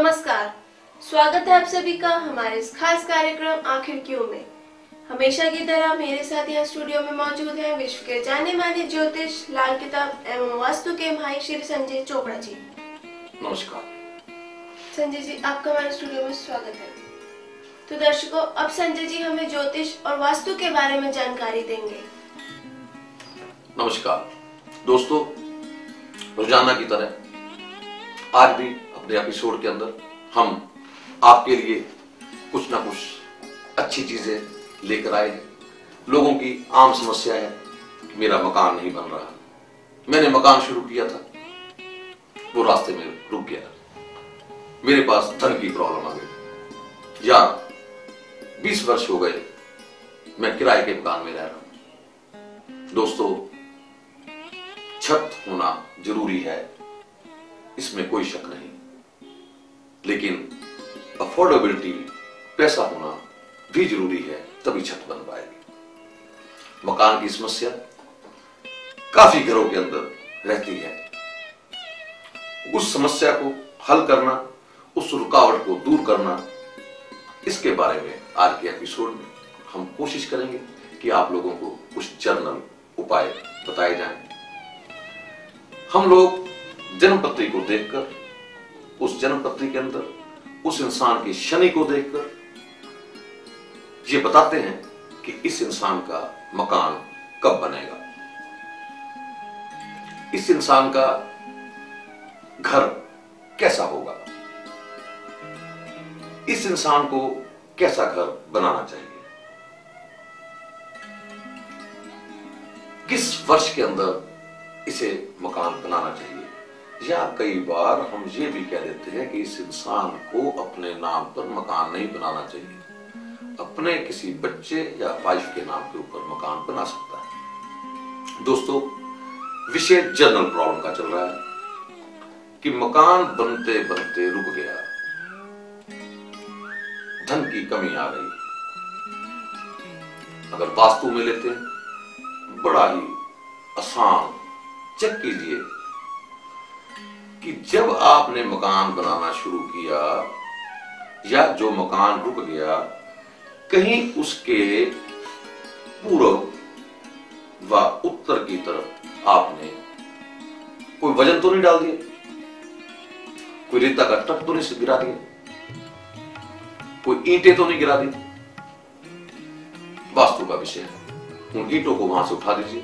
नमस्कार, स्वागत है आप सभी का हमारे इस खास कार्यक्रम आखिर क्यों में। हमेशा की तरह मेरे साथ यहाँ स्टूडियो में मौजूद हैं विश्व के जाने माने ज्योतिष, लाल किताब एवं वास्तु के माहिर श्री संजय चोपड़ा जी। नमस्कार संजय जी, आपका हमारे स्टूडियो में स्वागत है। तो दर्शकों, अब संजय जी हमें ज्योतिष और वास्तु के बारे में जानकारी देंगे। नमस्कार दोस्तों, रोजाना की तरह आज भी अपने एपिसोड के अंदर हम आपके लिए कुछ ना कुछ अच्छी चीजें लेकर आए हैं। लोगों की आम समस्या है कि मेरा मकान नहीं बन रहा, मैंने मकान शुरू किया था, वो रास्ते में रुक गया, मेरे पास धन की प्रॉब्लम आ गई, या 20 वर्ष हो गए मैं किराए के मकान में रह रहा हूं। दोस्तों, छत होना जरूरी है, इसमें कोई शक नहीं, लेकिन अफोर्डेबिलिटी, पैसा होना भी जरूरी है, तभी छत बन पाएगी। मकान की समस्या काफी घरों के अंदर रहती है। उस समस्या को हल करना, उस रुकावट को दूर करना, इसके बारे में आज के एपिसोड में हम कोशिश करेंगे कि आप लोगों को कुछ जनरल उपाय बताए जाएं। हम लोग जन्मपत्री को देखकर, उस जन्मपत्री के अंदर उस इंसान की शनि को देखकर ये बताते हैं कि इस इंसान का मकान कब बनेगा, इस इंसान का घर कैसा होगा, इस इंसान को कैसा घर बनाना चाहिए, किस वर्ष के अंदर इसे मकान बनाना चाहिए। या कई बार हम ये भी कह देते हैं कि इस इंसान को अपने नाम पर मकान नहीं बनाना चाहिए, अपने किसी बच्चे या वाइफ के नाम के ऊपर मकान बना सकता है। दोस्तों, विषय जनरल प्रॉब्लम का चल रहा है कि मकान बनते बनते रुक गया, धन की कमी आ गई। अगर वास्तु में लेते हैं, बड़ा ही आसान, चेक कीजिए कि जब आपने मकान बनाना शुरू किया या जो मकान रुक गया, कहीं उसके पूर्व व उत्तर की तरफ आपने कोई वजन तो नहीं डाल दिया, कोई रेता का ट्रक तो नहीं गिरा दिया, कोई ईंटें तो नहीं गिरा दी। वास्तु का विषय है, उन ईंटों को वहां से उठा दीजिए,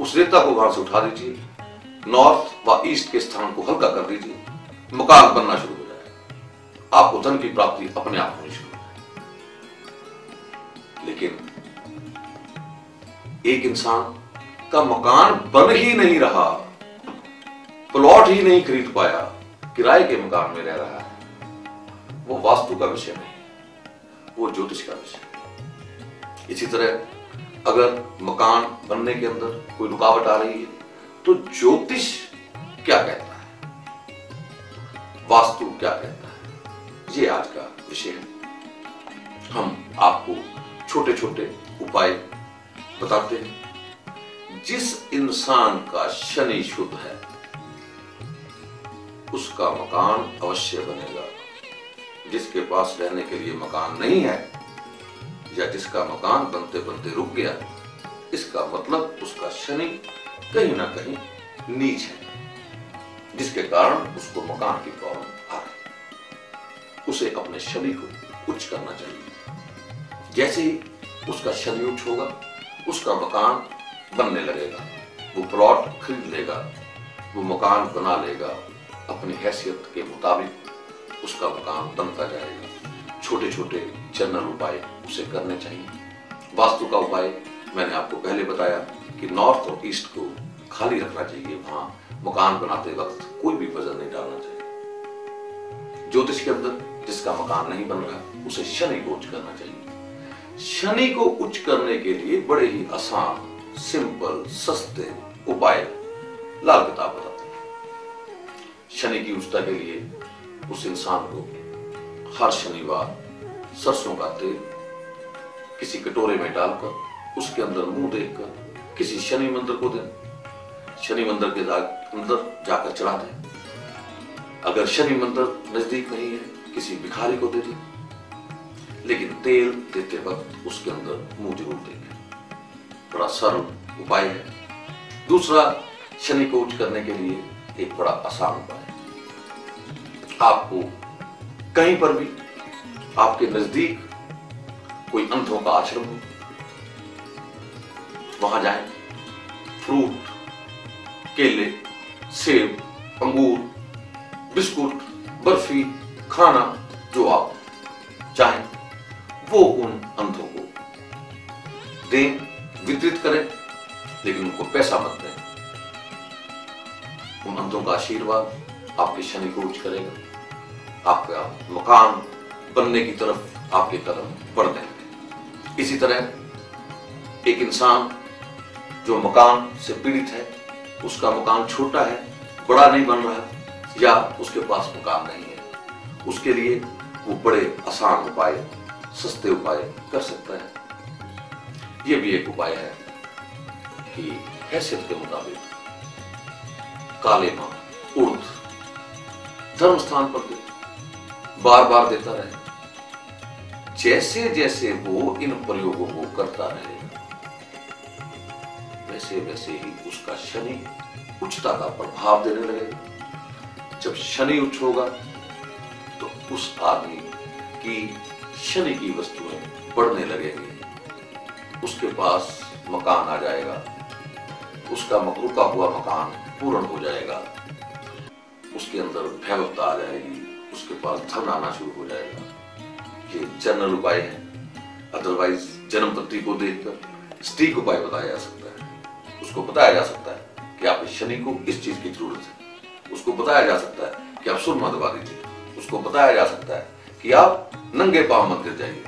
उस रेता को वहां से उठा दीजिए, नॉर्थ व ईस्ट के स्थान को हल्का कर दीजिए, मकान बनना शुरू हो जाएगा, आपको धन की प्राप्ति अपने आप होनी शुरू हो जाएगी। लेकिन एक इंसान का मकान बन ही नहीं रहा, प्लॉट ही नहीं खरीद पाया, किराए के मकान में रह रहा है, वो वास्तु का विषय नहीं, वो ज्योतिष का विषय है। इसी तरह अगर मकान बनने के अंदर कोई रुकावट आ रही है, तो ज्योतिष क्या कहता है, वास्तु क्या कहता है, ये आज का विषय है। हम आपको छोटे छोटे उपाय बताते हैं। जिस इंसान का शनि शुद्ध है, उसका मकान अवश्य बनेगा। जिसके पास रहने के लिए मकान नहीं है, या जिसका मकान बनते बनते रुक गया, इसका मतलब उसका शनि कहीं ना कहीं नीच है, जिसके कारण उसको मकान की प्रॉब्लम आ रही। उसे अपने शनि को उच्च करना चाहिए। जैसे ही उसका शनि उच्च होगा, उसका मकान बनने लगेगा, वो प्लॉट खरीद लेगा, वो मकान बना लेगा, अपनी हैसियत के मुताबिक उसका मकान बनता जाएगा। छोटे छोटे जनरल उपाय उसे करने चाहिए। वास्तु का उपाय मैंने आपको पहले बताया कि नॉर्थ और ईस्ट को खाली रखना चाहिए, वहां मकान बनाते वक्त कोई भी वजन नहीं डालना चाहिए। ज्योतिष के अंदर जिसका मकान नहीं बन रहा, उसे शनि को उच्च करना चाहिए। शनि को उच्च करने के लिए बड़े ही आसान, सिंपल, सस्ते उपाय लाल किताब बताते हैं। शनि की उच्चता के लिए उस इंसान को हर शनिवार सरसों का तेल किसी कटोरे में डालकर, उसके अंदर मुंह देखकर किसी शनि मंदिर को दें, शनि मंदिर के अंदर जाकर चढ़ा दें। अगर शनि मंदिर नजदीक नहीं है, किसी भिखारी को दे दे, लेकिन तेल देते वक्त उसके अंदर मुंह जरूर देखें। बड़ा सरल उपाय है। दूसरा, शनि को उच्च करने के लिए एक बड़ा आसान उपाय है। आपको कहीं पर भी आपके नजदीक कोई अंधों का आश्रम हो, वहां जाएं, फ्रूट, केले, सेब, अंगूर, बिस्कुट, बर्फी, खाना जो आप चाहें वो उन अंधों को दें, वितरित करें, लेकिन उनको पैसा मत दें। उन अंधों का आशीर्वाद आपके शनि को उच्च करेगा, आपका मकान बनने की तरफ आपके कदम बढ़ जाएंगे। इसी तरह एक इंसान जो मकान से पीड़ित है, उसका मकान छोटा है, बड़ा नहीं बन रहा, या उसके पास मकान नहीं है, उसके लिए वो बड़े आसान उपाय, सस्ते उपाय कर सकता है। ये भी एक उपाय है कि हैसियत के मुताबिक काले मां उर्द धर्म स्थान पर दे, बार बार देता रहे। जैसे जैसे वो इन प्रयोगों को करता रहेगा, वैसे वैसे ही उसका शनि उच्चता का प्रभाव देने लगेगा। जब शनि उच्च होगा तो उस आदमी की शनि की वस्तुएं बढ़ने लगेंगी, उसके पास मकान आ जाएगा, उसका रुका हुआ मकान पूर्ण हो जाएगा, उसके अंदर भैवत्ता आ जाएगी, उसके पास धन आना शुरू हो जाएगा। ये जनरल उपाय है। अदरवाइज जन्म पत्री को देखकर सटीक उपाय बताया जा सकता है। उसको बताया जा सकता है कि आप शनि को इस चीज की जरूरत है, उसको बताया जा सकता है कि आप सुरमा दबा दीजिए, उसको बताया जा सकता है कि आप नंगे पांव मत गिर जाइए।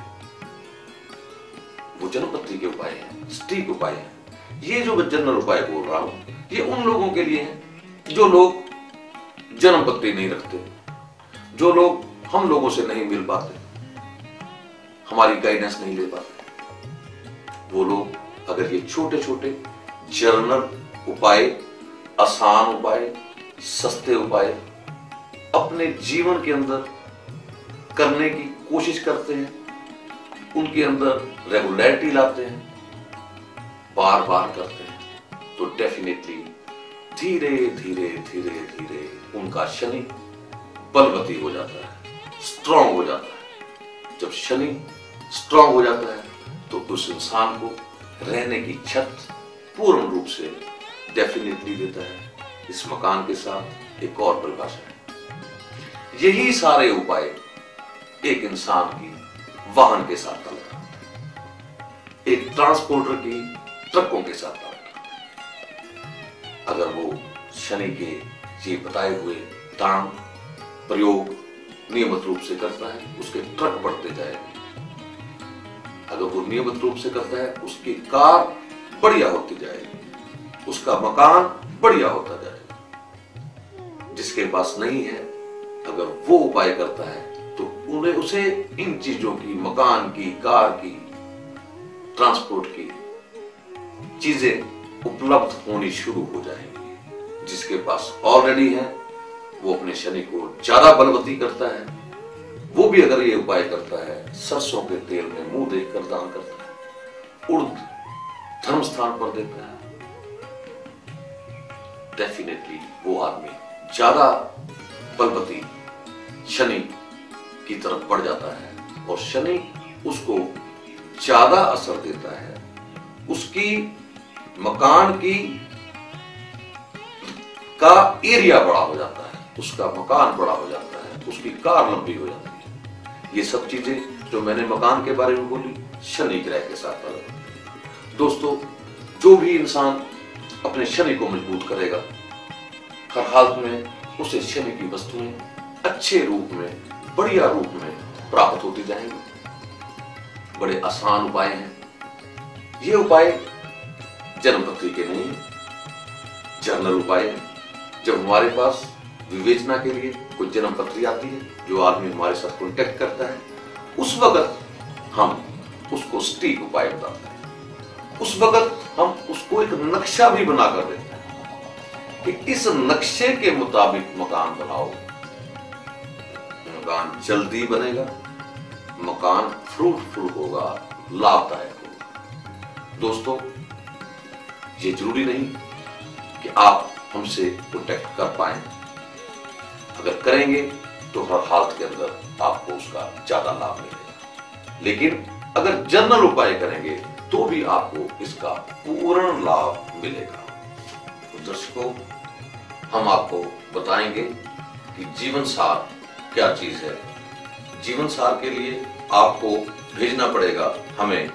वो जन्म पत्री के उपाय हैं, सटीक उपाय हैं। ये जो मैं जनरल उपाय बोल रहा हूं, ये उन लोगों के लिए है जो लोग जन्म पत्री नहीं रखते, जो लोग हम लोगों से नहीं मिल पाते, हमारी गाइडेंस नहीं ले पाते। वो लोग अगर ये छोटे छोटे जनरल उपाय, आसान उपाय, सस्ते उपाय अपने जीवन के अंदर करने की कोशिश करते हैं, उनके अंदर रेगुलरिटी लाते हैं, बार बार करते हैं, तो डेफिनेटली धीरे धीरे धीरे धीरे उनका शनि बलवती हो जाता है, स्ट्रांग हो जाता है। जब शनि स्ट्रांग हो जाता है तो उस इंसान को रहने की छत पूर्ण रूप से डेफिनेटली देता है। इस मकान के साथ एक और परिभाषा है। यही सारे उपाय एक इंसान की वाहन के साथ चलता है, एक ट्रांसपोर्टर की ट्रकों के साथ चलता है। अगर वो शनि के ये बताए हुए दान प्रयोग नियमित रूप से करता है, उसके ट्रक बढ़ते जाएंगे। अगर वो नियमित रूप से करता है, उसकी कार बढ़िया होती जाएगी, उसका मकान बढ़िया होता जाएगा। जिसके पास नहीं है, अगर वो उपाय करता है तो उसे इन चीजों की, मकान की, कार की, ट्रांसपोर्ट की चीजें उपलब्ध होनी शुरू हो जाएंगी। जिसके पास ऑलरेडी है वो अपने शनि को ज्यादा बलवती करता है। वो भी अगर ये उपाय करता है, सरसों के तेल में मुंह देखकर दान करता है, उर्द धर्म स्थान पर देता है, डेफिनेटली वो आदमी ज्यादा बलवती शनि की तरफ बढ़ जाता है और शनि उसको ज्यादा असर देता है। उसकी मकान की का एरिया बड़ा हो जाता है, उसका मकान बड़ा हो जाता है, उसकी कार लंबी हो जाती है। ये सब चीजें जो मैंने मकान के बारे में बोली, शनि ग्रह के साथ अलग। दोस्तों, जो भी इंसान अपने शनि को मजबूत करेगा, हर हालत में उसे शनि की वस्तुएं अच्छे रूप में, बढ़िया रूप में प्राप्त होती जाएंगी। बड़े आसान उपाय हैं। ये उपाय जन्मपत्री के नहीं, जनरल उपाय है। जब हमारे पास विवेचना के लिए कोई जन्मपत्री आती है, जो आदमी हमारे साथ कॉन्टेक्ट करता है, उस वक्त हम उसको सटीक उपाय बताते हैं। उस वक्त हम उसको एक नक्शा भी बना कर देते हैं कि इस नक्शे के मुताबिक मकान बनाओ, मकान जल्दी बनेगा, मकान फ्रूटफुल होगा, लाभदायक होगा। दोस्तों, ये जरूरी नहीं कि आप हमसे कॉन्टेक्ट कर पाए, अगर करेंगे तो हर हालत के अंदर आपको उसका ज्यादा लाभ मिलेगा, लेकिन अगर जनरल उपाय करेंगे तो भी आपको इसका पूर्ण लाभ मिलेगा। तो दर्शकों, हम आपको बताएंगे कि जीवन सार क्या चीज है। जीवन सार के लिए आपको भेजना पड़ेगा हमें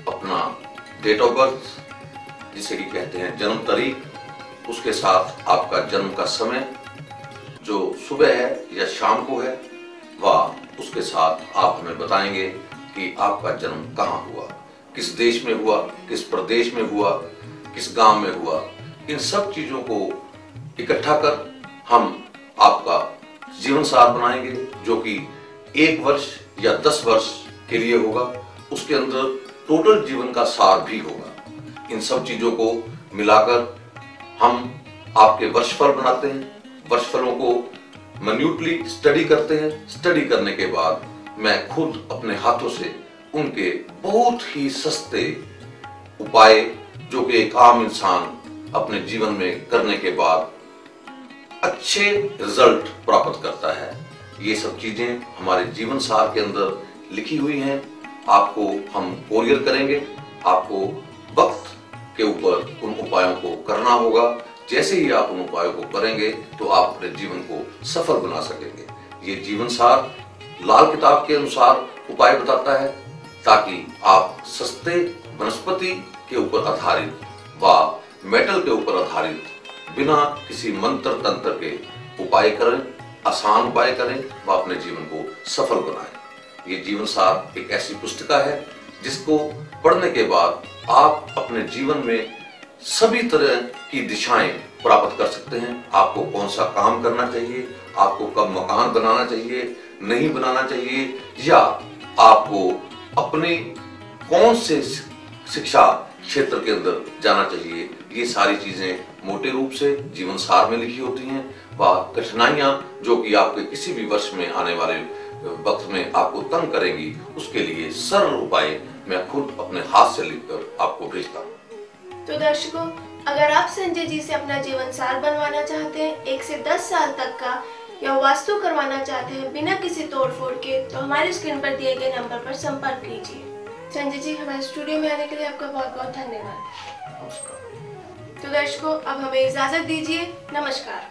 अपना डेट ऑफ बर्थ, जिसे कि कहते हैं जन्म तारीख, उसके साथ आपका जन्म का समय जो सुबह है या शाम को है, व उसके साथ आप हमें बताएंगे कि आपका जन्म कहाँ हुआ, किस देश में हुआ, किस प्रदेश में हुआ, किस गांव में हुआ। इन सब चीजों को इकट्ठा कर हम आपका जीवन सार बनाएंगे, जो कि 1 वर्ष या 10 वर्ष के लिए होगा। उसके अंदर टोटल जीवन का सार भी होगा। इन सब चीजों को मिलाकर हम आपके वर्षफल बनाते हैं, वर्षफलों को मिन्यूटली स्टडी करते हैं। स्टडी करने के बाद मैं खुद अपने हाथों से उनके बहुत ही सस्ते उपाय, जो कि एक आम इंसान अपने जीवन में करने के बाद अच्छे रिजल्ट प्राप्त करता है, ये सब चीजें हमारे जीवन सार के अंदर लिखी हुई हैं। आपको हम कोरियर करेंगे। आपको वक्त के ऊपर उन उपायों को करना होगा। जैसे ही आप उन उपायों को करेंगे तो आप अपने जीवन को सफल बना सकेंगे। ये जीवन सार लाल किताब के अनुसार उपाय बताता है, ताकि आप सस्ते वनस्पति के ऊपर आधारित व मेटल के ऊपर आधारित बिना किसी मंत्र तंत्र के उपाय करें, आसान उपाय करें व अपने जीवन को सफल बनाएं। ये जीवन सार एक ऐसी पुस्तिका है जिसको पढ़ने के बाद आप अपने जीवन में सभी तरह की दिशाएं प्राप्त कर सकते हैं। आपको कौन सा काम करना चाहिए, आपको कब मकान बनाना चाहिए, नहीं बनाना चाहिए, या आपको अपने कौन से शिक्षा क्षेत्र के अंदर जाना चाहिए, ये सारी चीजें मोटे रूप से जीवन सार में लिखी होती हैं। व कठिनाइयां जो कि आपके किसी भी वर्ष में आने वाले वक्त में आपको तंग करेंगी, उसके लिए सरल उपाय मैं खुद अपने हाथ से लिखकर आपको भेजता हूँ। तो दर्शकों, अगर आप संजय जी से अपना जीवन सार बनवाना चाहते हैं, 1 से 10 साल तक का, या वास्तु करवाना चाहते हैं बिना किसी तोड़फोड़ के, तो हमारे स्क्रीन पर दिए गए नंबर पर संपर्क कीजिए। संजय जी, हमारे स्टूडियो में आने के लिए आपका बहुत बहुत धन्यवाद। नमस्कार। तो दर्शकों, अब हमें इजाजत दीजिए। नमस्कार।